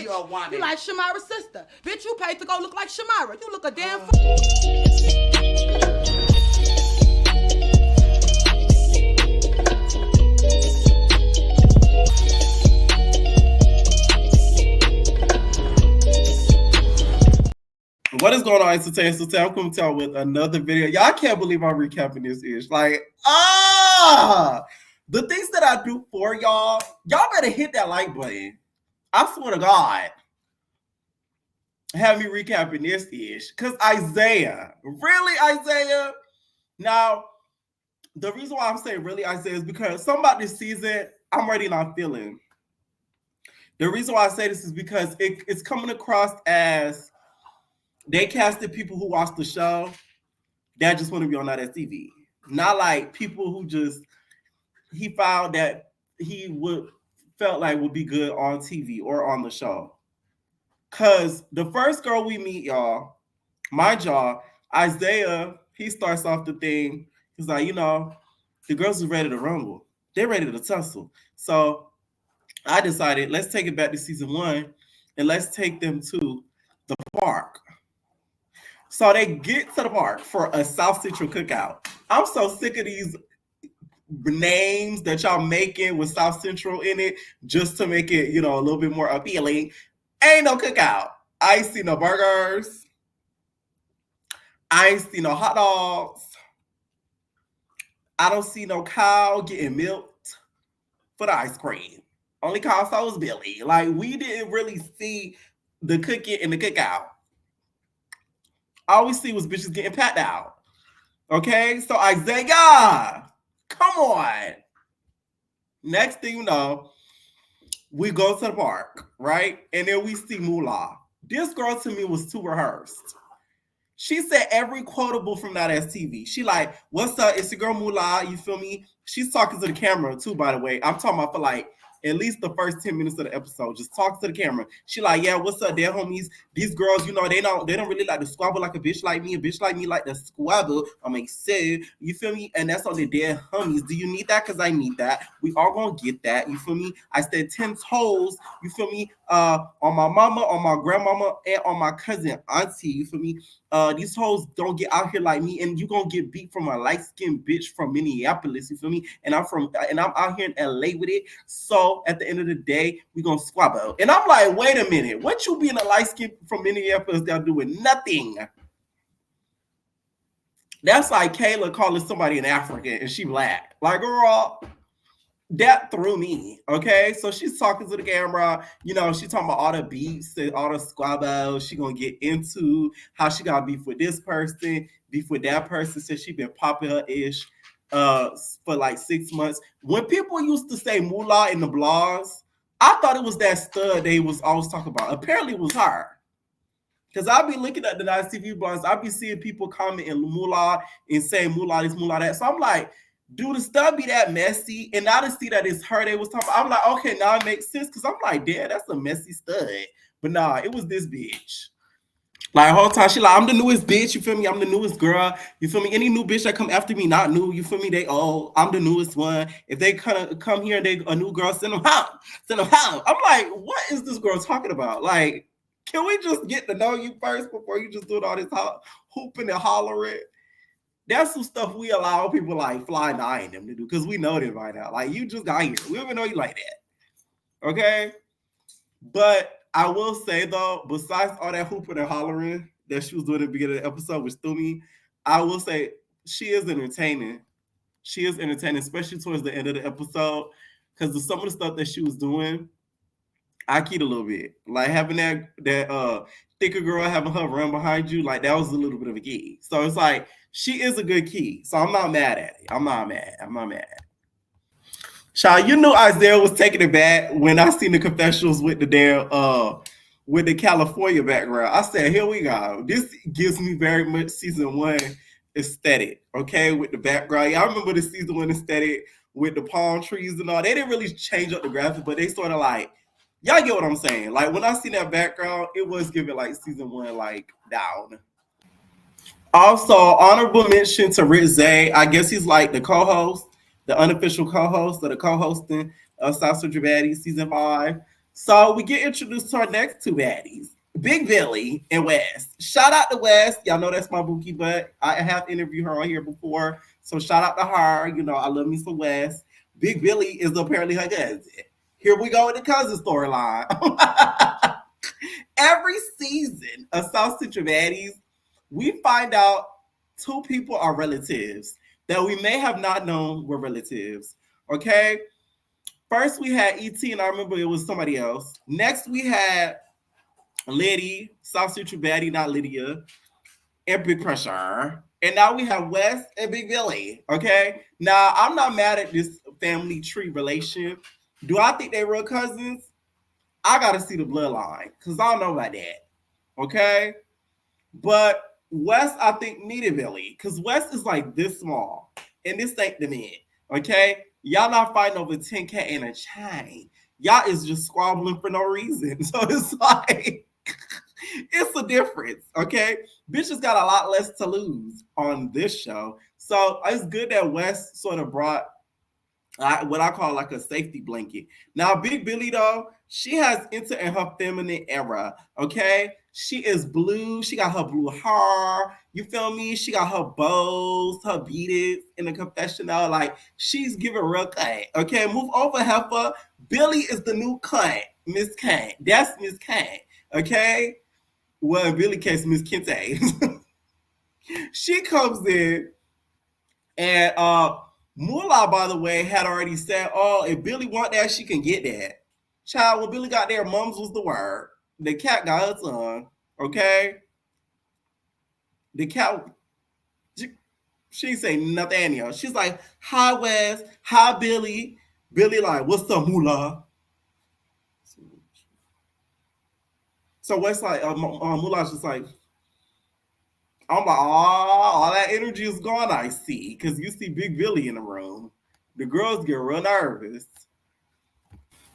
your woman. You like Shamira's sister. Bitch, you paid to go look like Shamira. You look a damn What is going on, Entertain? So I'm coming to y'all with another video. Y'all can't believe I'm recapping this ish. Like, the things that I do for y'all better hit that like button. I swear to God. Have me recapping this ish. Because Isaiah. Really, Isaiah? Now, the reason why I'm saying really, Isaiah, is because something about this season, I'm already not feeling. The reason why I say this is because it's coming across as they casted people who watch the show that just want to be on that TV. Not like people who just, he found that he felt like would be good on TV or on the show. Because the first girl we meet, y'all, mind y'all, Isaiah, he starts off the thing. He's like, you know, the girls are ready to rumble. They're ready to tussle. So I decided, let's take it back to season 1 and let's take them to the park. So they get to the park for a South Central cookout. I'm so sick of these names that y'all making with South Central in it just to make it, you know, a little bit more appealing. Ain't no cookout. I ain't see no burgers. I ain't see no hot dogs. I don't see no cow getting milked for the ice cream. Only cow I saw was Billy. Like, we didn't really see the cooking and the cookout. All we see was bitches getting packed out. Okay? So Isaiah, come on. Next thing you know, we go to the park, right? And then we see Moola. This girl to me was too rehearsed. She said every quotable from that STV. She like, what's up? It's your girl Moola, you feel me? She's talking to the camera too, by the way. I'm talking about for like at least the first 10 minutes of the episode, just talk to the camera. She like, yeah, what's up there, homies? These girls, you know, they don't really like to squabble like a bitch like me. A bitch like me like to squabble. I'm like, say, you feel me? And that's on the dead homies. Do you need that? Because I need that. We all gonna get that. You feel me? I said 10 toes, you feel me? On my mama, on my grandmama, and on my cousin auntie, you feel me? These hoes don't get out here like me, and you gonna get beat from a light-skinned bitch from Minneapolis, you feel me? And I'm out here in LA with it. So at the end of the day, we gonna squabble. And I'm like, wait a minute, what you being a light-skinned from Minneapolis got doing nothing? That's like Kayla calling somebody an African and she black. Like, girl, that threw me, okay? So she's talking to the camera, you know, she's talking about all the beats and all the squabbles she gonna get into, how she got beef with this person, beef with that person, since she been popping her ish for like 6 months. When people used to say Moola in the blogs, I thought it was that stud they was always talking about. Apparently it was her. Because I'll be looking at the Nice TV blogs, I'll be seeing people commenting Moola and saying Moola this, Moola that. So I'm like, do the stuff be that messy? And now to see that it's her they was talking about, I'm like, okay, now it makes sense. Because I'm like, damn, that's a messy stud. But nah, it was this bitch. Like, whole time, she like, I'm the newest bitch, you feel me? I'm the newest girl, you feel me? Any new bitch that come after me, not new, you feel me? They, oh, I'm the newest one. If they come here and they a new girl, send them home. Send them home. I'm like, what is this girl talking about? Like, can we just get to know you first before you just doing all this hooping and hollering? That's some stuff we allow people like Fly 9 them to do because we know them right now. Like, you just got here. We don't even know you like that. Okay? But I will say, though, besides all that hooping and hollering that she was doing at the beginning of the episode, which threw me, I will say she is entertaining. She is entertaining, especially towards the end of the episode, because of some of the stuff that she was doing, I keyed a little bit. Like, having that thicker girl having her run behind you, like, that was a little bit of a key. So it's like, she is a good key. So I'm not mad at it. I'm not mad. Child, you knew Isaiah was taking it back when I seen the confessionals with the damn with the California background. I said, here we go. This gives me very much season 1 aesthetic, okay, with the background. Yeah, I remember the season 1 aesthetic with the palm trees and all. They didn't really change up the graphics, but they sort of like, y'all get what I'm saying. Like, when I seen that background, it was giving like season 1 like down. Also, honorable mention to Rick Zay. I guess he's like the co-host, the unofficial co-host of the co-hosting of South Central Baddies season 5. So we get introduced to our next two baddies, Big Billy and Wes. Shout out to Wes. Y'all know that's my bookie butt. I have interviewed her on here before. So shout out to her. You know, I love me some Wes. Big Billy is apparently her cousin. Here we go with the cousin storyline. Every season of South Central Baddies, we find out two people are relatives that we may have not known were relatives. Okay? First, we had E.T., and I remember it was somebody else. Next, we had Liddy, South Central Baddie, not Lydia, and Big Pressure. And now we have Wes and Big Billy. Okay? Now, I'm not mad at this family tree relation. Do I think they're real cousins? I got to see the bloodline because I don't know about that. Okay? But Wes, I think, needed Billy because Wes is like this small. And this ain't the man. Okay? Y'all not fighting over 10K and a chain. Y'all is just squabbling for no reason. So it's like, it's a difference. Okay? Bitches got a lot less to lose on this show. So it's good that Wes sort of brought what I call like a safety blanket. Now, Big Billy, though, she has entered in her feminine era. Okay? She is blue. She got her blue hair. You feel me? She got her bows, her beaded in the confessional. Like, she's giving real cut. Okay? Move over, heifer. Billy is the new cunt. Miss Kane. That's Miss Kane. Okay? Well, in Billy case, Miss Kente. She comes in and Moola, by the way, had already said, oh, if Billy want that, she can get that. Child, when Billy got there, mums was the word. The cat got her tongue, okay? The cat, she ain't say Nathaniel. She's like, hi, Wes. Hi, Billy. Billy like, what's up, Moola? So Wes like, Moola's just like, I'm like, oh, all that energy is gone, I see. Because you see Big Billy in the room. The girls get real nervous.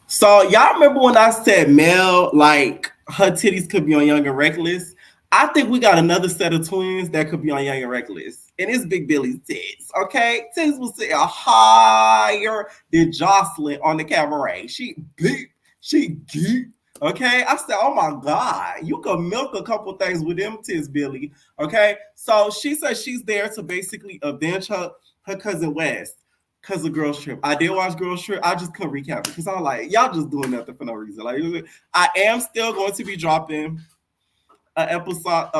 So y'all remember when I said Mel, like her titties could be on Young and Reckless? I think we got another set of twins that could be on Young and Reckless. And it's Big Billy's tits, okay? Tits will sit higher than Jocelyn on the cabaret. She deep, she deep. Okay, I said, oh my God, you can milk a couple things with them tits, Billy. Okay, so she said she's there to basically avenge her cousin West because of Girls Trip. I did watch Girls Trip. I just couldn't recap it because I'm like, y'all just doing nothing for no reason. Like, I am still going to be dropping an episode,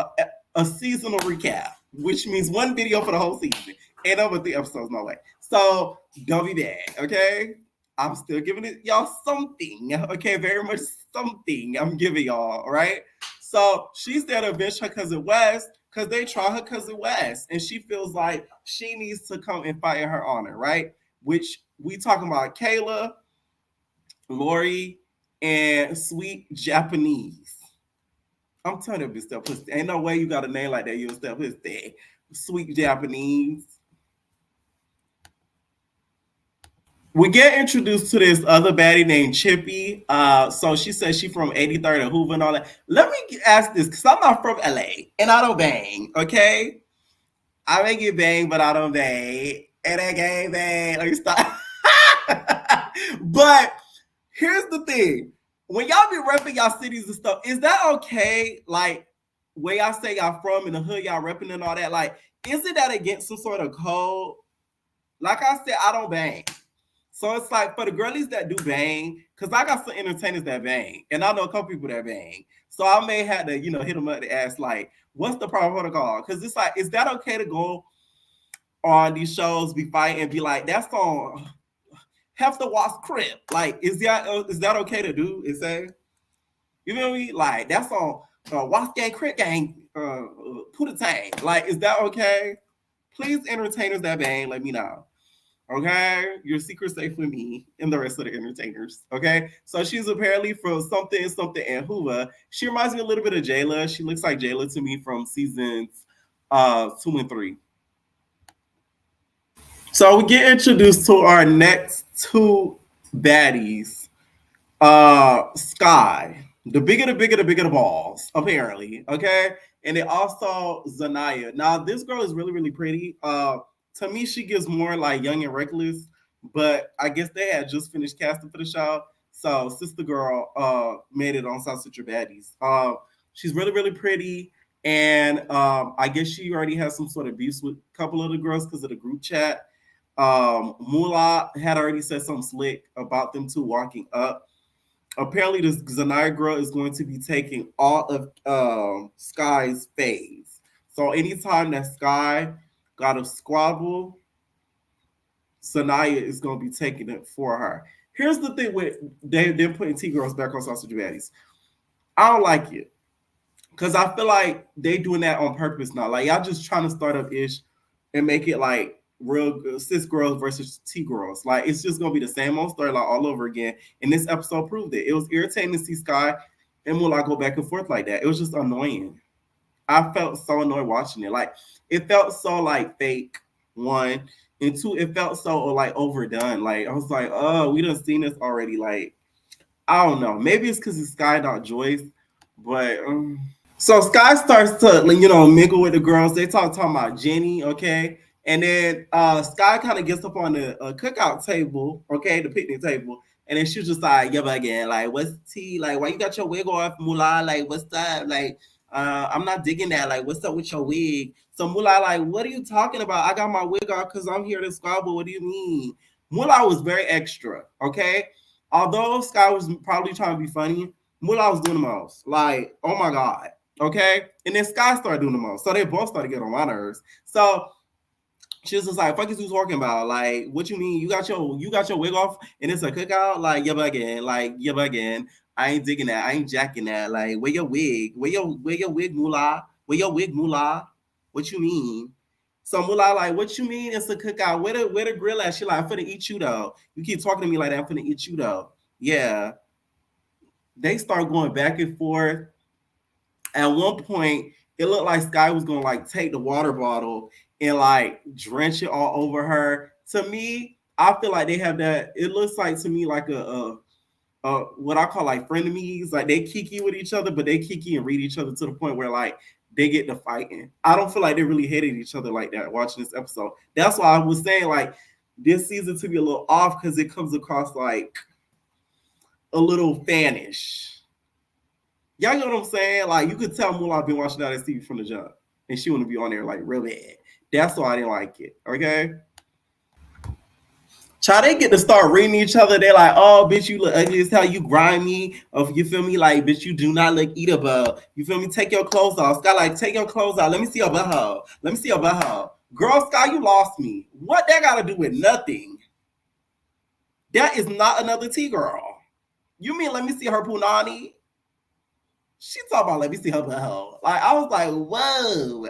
a seasonal recap, which means one video for the whole season. And over 3 episodes, no way. So don't be bad, okay? I'm still giving it y'all something, okay? Very much something I'm giving y'all, all right? So she's there to avenge her cousin West because they try her cousin West, and she feels like she needs to come and fight in her honor, right? Which we talking about Kayla, Lori, and Sweet Japanese. I'm telling you, bitch, step pussy. Ain't no way you got a name like that. You'll step pussy. Sweet Japanese. We get introduced to this other baddie named Chippy. So she says she from 83rd and Hoover and all that. Let me ask this, because I'm not from LA and I don't bang, okay? I may get banged, but I don't bang. And I gang bang. Let me stop. But here's the thing. When y'all be repping y'all cities and stuff, is that okay? Like, where y'all say y'all from in the hood, y'all repping and all that, like, isn't that against some sort of code? Like I said, I don't bang. So it's like for the girlies that do bang, because I got some entertainers that bang, and I know a couple people that bang. So I may have to, hit them up to ask, like, what's the proper protocol? Because it's like, is that okay to go on these shows, be fighting, and be like, that's on Hefter Watts Crip? Like, is that okay to do? Is that, you know what I mean? Like, that's on Watts Gang Crip Gang, put a tang. Like, is that okay? Please, entertainers that bang, let me know. Okay, your secret's safe with me and the rest of the entertainers. Okay, so she's apparently from something and Hoover. She reminds me a little bit of Jayla. She looks like Jayla to me from seasons 2 and 3. So we get introduced to our next two baddies. Sky, the bigger the balls, apparently. Okay, and then also Zanaya. Now this girl is really, really pretty. To me, she gives more like Young and Reckless, but I guess they had just finished casting for the show. So sister girl made it on Sausage or Baddies. She's really, really pretty. And I guess she already has some sort of beef with a couple of the girls because of the group chat. Moola had already said something slick about them two walking up. Apparently, this Zanaya girl is going to be taking all of Sky's phase. So anytime that Sky got a squabble, Sanaya is going to be taking it for her. Here's the thing with them putting T girls back on Sausage Baddies. I don't like it because I feel like they doing that on purpose now. Like y'all just trying to start up ish and make it like real cis girls versus T girls. Like it's just gonna be the same old story like all over again. And this episode proved it. It was irritating to see Sky and Moola go back and forth like that. It was just annoying. I felt so annoyed watching it. Like it felt so like fake. One and two, it felt so like overdone. Like I was like, oh, we done seen this already. Like I don't know. Maybe it's because it's Sky, not Joyce, but. So Sky starts to, mingle with the girls. They talking about Jenny, okay? And then Sky kind of gets up on the cookout table, okay, the picnic table. And then she's just like, yeah, but again, like, what's tea? Like, why you got your wig off, Moola? Like, what's that? Like, I'm not digging that. Like, what's up with your wig? So Moola, like, what are you talking about? I got my wig off because I'm here to squabble. What do you mean? Moola was very extra, okay? Although Sky was probably trying to be funny, Moola was doing the most. Like, oh my God. Okay. And then Sky started doing the most. So they both started getting on my nerves. So she was just like, fuck is you talking about? Like, what you mean? You got your wig off and it's a cookout? Like, yeah, but again, I ain't digging that. I ain't jacking that. Like, where your wig? Where your wig, Moola? Where your wig, Moola? What you mean? So Moola, like, what you mean it's a cookout? Where the grill at? She like, I'm finna eat you though. You keep talking to me like that, I'm finna eat you though. Yeah. They start going back and forth. At one point, it looked like Sky was gonna like take the water bottle and like drench it all over her. To me, I feel like they have that. It looks like to me like a what I call like frenemies. Like they kiki with each other, but they kiki and read each other to the point where like they get to fighting. I don't feel like they really hated each other like that watching this episode. That's why I was saying like this season to be a little off because it comes across like a little fanish. Y'all know what I'm saying? Like you could tell Moola been watching that TV from the jump, and she want to be on there like real bad. That's why I didn't like it. Okay. Child, they get to start reading each other. They're like, "Oh, bitch, you look ugly as hell. You grimy. Oh, you feel me? Like, bitch, you do not look eatable. You feel me? Take your clothes off. Sky, like, take your clothes off. Let me see your butthole. Let me see your butthole. Girl, Sky, you lost me. What that got to do with nothing? That is not another T girl. You mean let me see her punani? She talking about let me see her butthole. Like I was like, whoa.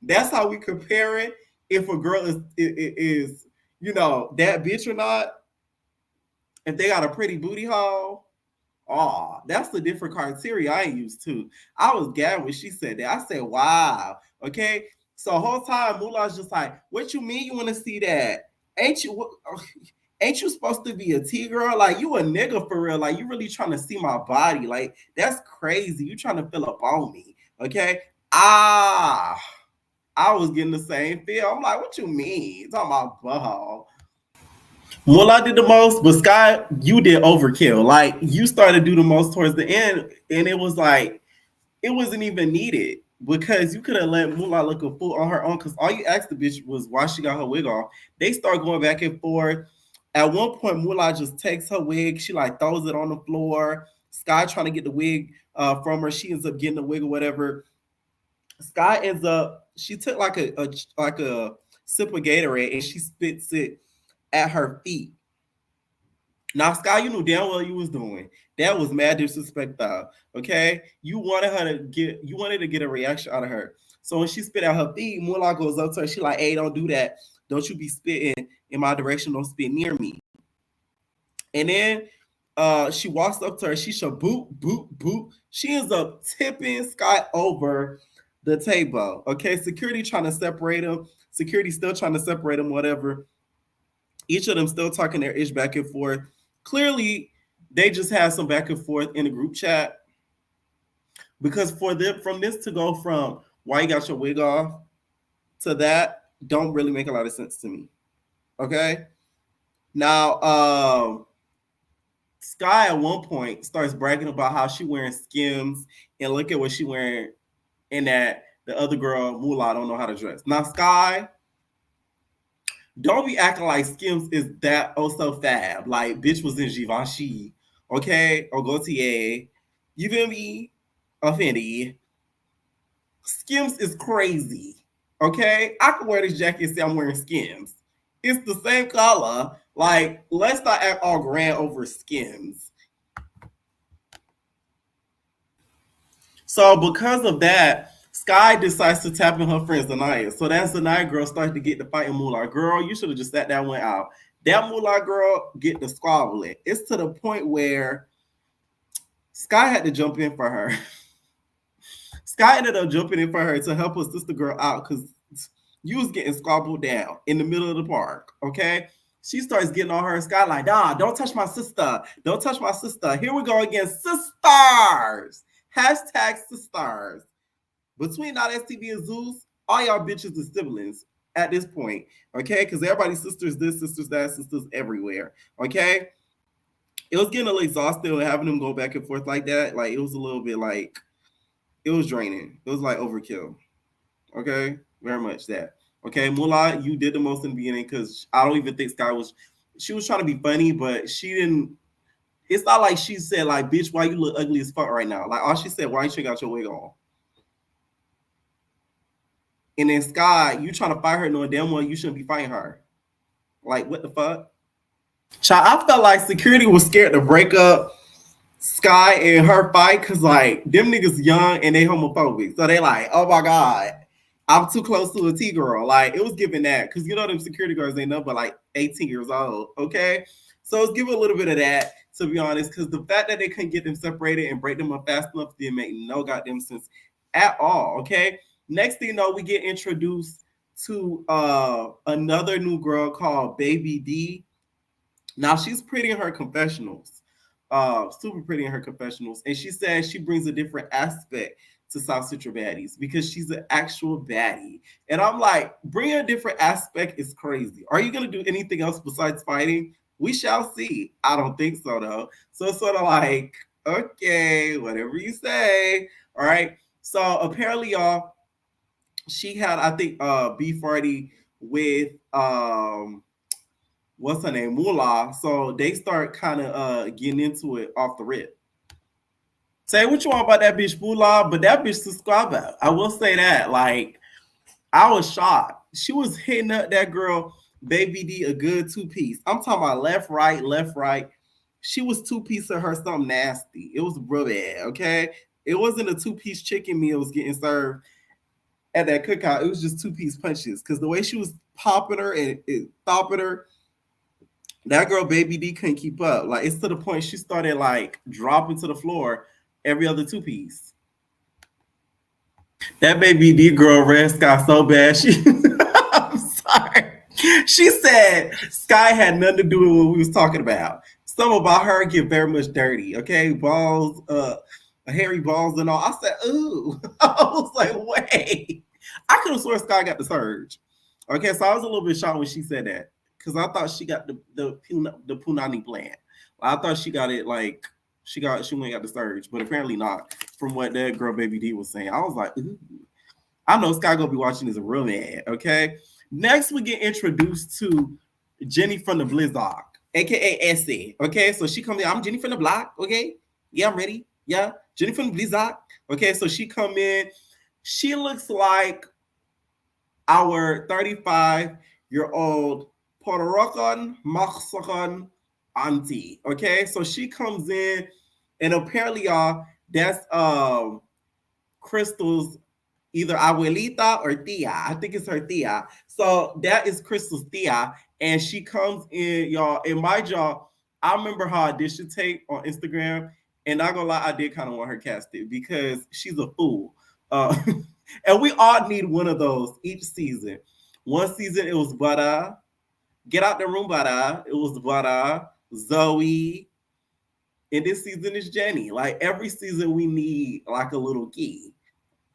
That's how we compare it. If a girl is that bitch or not. If they got a pretty booty hole, oh, that's the different criteria I ain't used to. I was gagged when she said that. I said, wow. Okay. So the whole time Moolah's just like, what you mean you want to see that? Ain't you supposed to be a T girl? Like you a nigga for real. Like you really trying to see my body. Like that's crazy. You trying to fill up on me. Okay. I was getting the same feel. I'm like, what you mean? You're talking about butthole. Moola did the most, but Sky, you did overkill. Like you started to do the most towards the end, and it was like it wasn't even needed because you could have let Moola look a fool on her own. Because all you asked the bitch was why she got her wig off. They start going back and forth. At one point, Moola just takes her wig. She like throws it on the floor. Sky trying to get the wig from her. She ends up getting the wig or whatever. Sky ends up. She took like a sip of Gatorade and she spits it at her feet. Now, Sky, you knew damn well you was doing. That was mad disrespect, though. Okay, you wanted to get a reaction out of her. So when she spit at her feet, Moola goes up to her. She like, "Hey, don't do that. Don't you be spitting in my direction. Don't spit near me." And then she walks up to her. She should boot, boot, boot. She ends up tipping Sky over the table. Okay, security trying to separate them. Security still trying to separate them. Whatever. Each of them still talking their ish back and forth. Clearly, they just had some back and forth in the group chat. Because from this to go from why you got your wig off to that don't really make a lot of sense to me. Okay. Now, Sky at one point starts bragging about how she wearing Skims and look at what she wearing and that the other girl, Moola, don't know how to dress. Now, Sky, don't be acting like Skims is that oh so fab. Like, bitch was in Givenchy, okay? Or Gaultier. You feel me? Offended. Skims is crazy, okay? I can wear this jacket and say I'm wearing Skims. It's the same color. Like, let's not act all grand over Skims. So because of that, Sky decides to tap in her friend Zanaya. So that Zanaya girl starts to get the fight in Moolah. Girl, you should have just sat that one out. That Moolah girl get the squabbling. It's to the point where Sky had to jump in for her. Sky ended up jumping in for her to help her sister girl out because you was getting squabbled down in the middle of the park. Okay. She starts getting on her. Sky like, nah, don't touch my sister. Don't touch my sister. Here we go again. Sisters. Hashtag sisters. Between not STV and Zeus, all y'all bitches are siblings at this point. Okay. Because everybody's sisters this, sisters that, sisters everywhere. Okay. It was getting a little exhausting having them go back and forth like that. Like, it was a little bit like, it was draining. It was like overkill. Okay, very much that. Okay, Moolah, you did the most in the beginning because I don't even think Sky was. She was trying to be funny, but she didn't. It's not like she said like, "Bitch, why you look ugly as fuck right now?" Like all she said, "Why ain't you got your wig on?" And then Sky, you trying to fight her knowing damn well you shouldn't be fighting her. Like what the fuck? Child, I felt like security was scared to break up Sky and her fight because like them niggas young and they homophobic. So they like, oh my god, I'm too close to a T girl. Like it was giving that because you know them security guards ain't nothing but like 18 years old. Okay, so it's giving a little bit of that to be honest because the fact that they couldn't get them separated and break them up fast enough didn't make no goddamn sense at all. Okay, next thing you know, we get introduced to another new girl called Baby D. Now she's pretty in her confessionals, super pretty in her confessionals, and she says she brings a different aspect to South Central Baddies because she's an actual baddie. And I'm like, bring a different aspect is crazy. Are you gonna do anything else besides fighting? We shall see. I don't think so though. So it's sort of like, okay, whatever you say. All right. So apparently, y'all, she had I think beef party with what's her name, Moolah. So they start kind of getting into it off the rip. Say what you want about that bitch Moolah, but that bitch subscribe out. I will say that. Like, I was shocked. She was hitting up that girl, Baby D, a good two-piece. I'm talking about left, right, left, right. She was two-piece of her something nasty. It was real bad, okay? It wasn't a two-piece chicken meal was getting served at that cookout. It was just two-piece punches. Because the way she was popping her and stopping her, that girl Baby D couldn't keep up. Like it's to the point she started like dropping to the floor every other two piece. That Baby D girl red Sky so bad. I'm sorry. She said Sky had nothing to do with what we was talking about. Some about her get very much dirty. Okay, balls, hairy balls and all. I said, ooh. I was like, wait. I could have sworn Sky got the surge. Okay, so I was a little bit shocked when she said that because I thought she got the Punani plan. I thought she got it like she went and got the surge, but apparently not. From what that girl Baby D was saying, I was like, ooh. I know Sky gonna be watching this real mad. Okay, next we get introduced to Jenny from the Blizzard, aka Essie. Okay, so she comes in. I'm Jenny from the block. Okay, yeah, I'm ready. Yeah, Jenny from the Blizzard. Okay, so she come in. She looks like our 35-year-old Puerto Rican, Mexican auntie. Okay, so she comes in, and apparently, y'all, that's Crystal's either abuelita or tia. I think it's her tia. So that is Crystal's tia, and she comes in, y'all. And my jaw, I remember her audition tape on Instagram, and not gonna lie, I did kind of want her casted because she's a fool. And we all need one of those each season. One season it was Butter, Get Out the Room Butter. It was Butter, Zoe, and this season is Jenny. Like every season we need like a little key.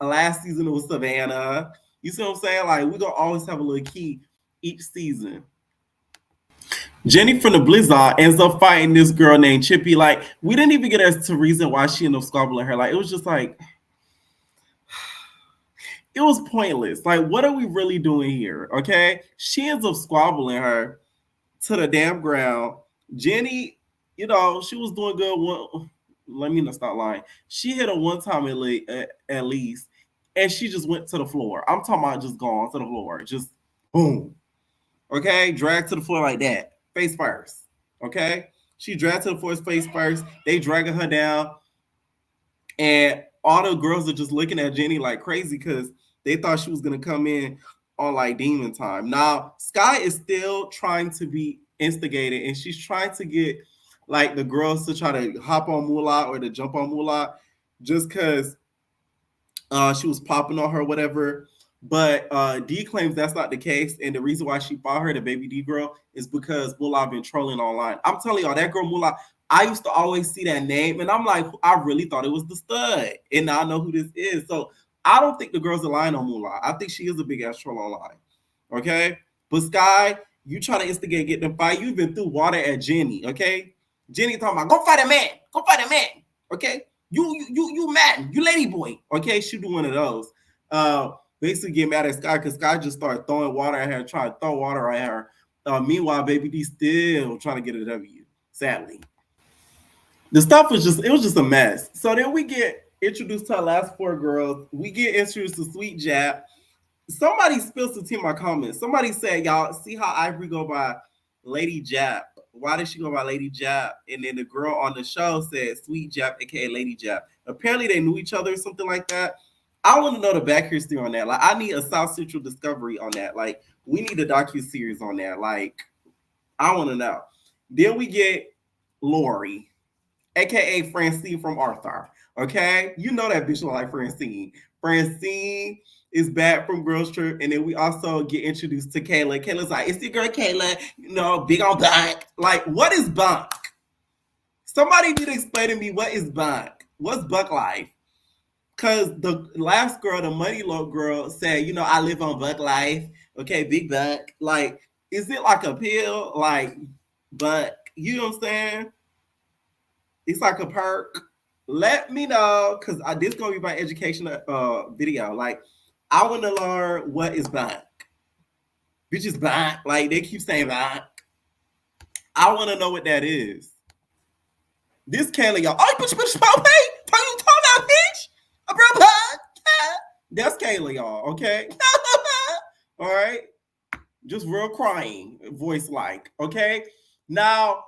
Last season it was Savannah. You see what I'm saying? Like we're gonna always have a little key each season. Jenny from the Blizzard ends up fighting this girl named Chippy. Like, we didn't even get as to reason why she ended up squabbling her. Like, it was just like, it was pointless. Like, what are we really doing here? Okay. She ends up squabbling her to the damn ground. Jenny, she was doing good. Let me not start lying. She hit her one time at least, and she just went to the floor. I'm talking about just gone to the floor. Just boom. Okay. Dragged to the floor like that. Face first. Okay. She dragged to the floor face first. They dragging her down. And all the girls are just looking at Jenny like crazy because they thought she was going to come in on like demon time. Now, Sky is still trying to be instigated, and she's trying to get like the girls to try to hop on Moola or to jump on Moola just because she was popping on her, whatever. But D claims that's not the case, and the reason why she fought her, the baby D girl, is because Moola been trolling online. I'm telling y'all, that girl Moola, I used to always see that name, and I'm like, I really thought it was the stud, and now I know who this is. So I don't think the girls are lying on Moola. I think she is a big ass troll online. Okay, but Sky, you trying to instigate, get them fight. You even threw water at Jenny. Okay, Jenny talking about go fight a man, go fight a man. Okay, you man, you lady boy. Okay, she do one of those. Basically get mad at Sky because Sky just started throwing water at her, trying to throw water at her. Meanwhile, Baby D still trying to get a W, sadly. The stuff was just a mess. So then we get introduced to our last four girls. We get introduced to Sweet Jap. Somebody spilled some tea in my comments. Somebody said, y'all, see how Ivory go by Lady Jap? Why did she go by Lady Jap? And then the girl on the show said Sweet Jap, aka Lady Jap. Apparently they knew each other or something like that. I want to know the back history on that. Like, I need a South Central discovery on that. Like, we need a docu-series on that. Like, I want to know. Then we get Lori, aka Francine from Arthur. Okay? You know that bitch look like Francine. Francine is back from Girls Trip. And then we also get introduced to Kayla. Kayla's like, it's the girl Kayla, big on bunk. Like, what is bunk? Somebody need to explain to me what is bunk. What's bunk life? Because the last girl, the Money Low girl, said, I live on Buck Life. Okay, big buck. Like, is it like a pill? Like, buck. You know what I'm saying? It's like a perk. Let me know, because this is going to be my educational video. Like, I want to learn what is buck. Bitches buck. Like, they keep saying buck. I want to know what that is. This Kayla, y'all. Oh, bitch, you talking about, bitch? That's Kayla, y'all, okay? All right? Just real crying voice like, okay? Now,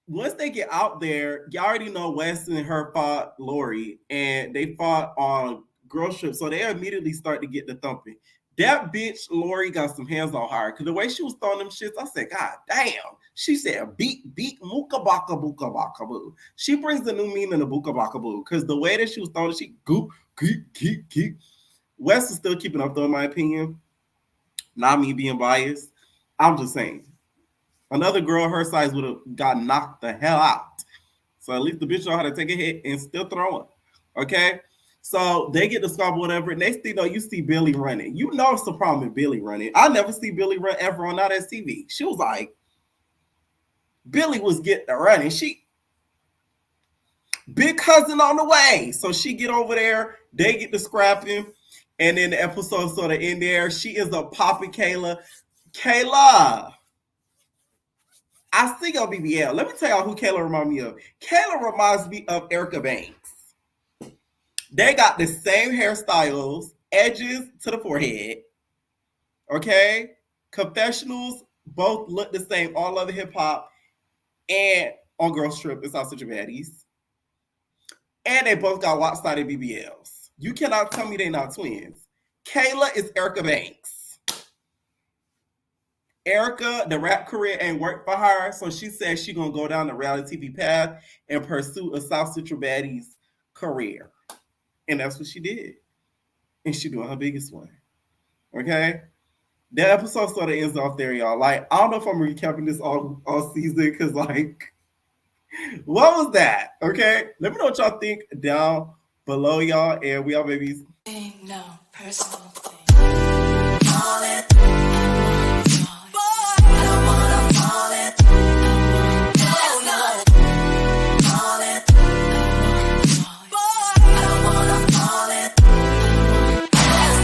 once they get out there, y'all already know Wes and her fought Lori, and they fought on Girls Trip, so they immediately start to get the thumping. That bitch, Lori, got some hands on her, because the way she was throwing them shits, I said, God damn. She said, beat, mooka baka, buka baka boo. She brings the new meaning to buka baka boo, because the way that she was throwing it, she goop, keep. Wes is still keeping up, though, in my opinion. Not me being biased. I'm just saying. Another girl her size would have got knocked the hell out. So at least the bitch know how to take a hit and still throw it. Okay? So they get the squabble, whatever. Next thing you see Billy running. You know it's the problem with Billy running. I never see Billy run ever on Not As TV. She was like, Billy was getting running. She, big cousin on the way. So she get over there. They get the scrapping. And then the episode sort of in there. She ends up popping Kayla. Kayla. I see your BBL. Let me tell y'all who Kayla reminds me of. Kayla reminds me of Erica Banks. They got the same hairstyles, edges to the forehead. Okay? Confessionals both look the same. All of the hip hop. And on Girls Trip, it's also Baddies. And they both got lopsided BBLs. You cannot tell me they're not twins. Kayla is Erica Banks. Erica, the rap career ain't worked for her, so she said she's going to go down the reality TV path and pursue a South Central Baddies career. And that's what she did. And she doing her biggest one. Okay? That episode sort of ends off there, y'all. Like, I don't know if I'm recapping this all season, because, like, what was that? Okay? Let me know what y'all think down below, y'all. And we are babies. No personal thing.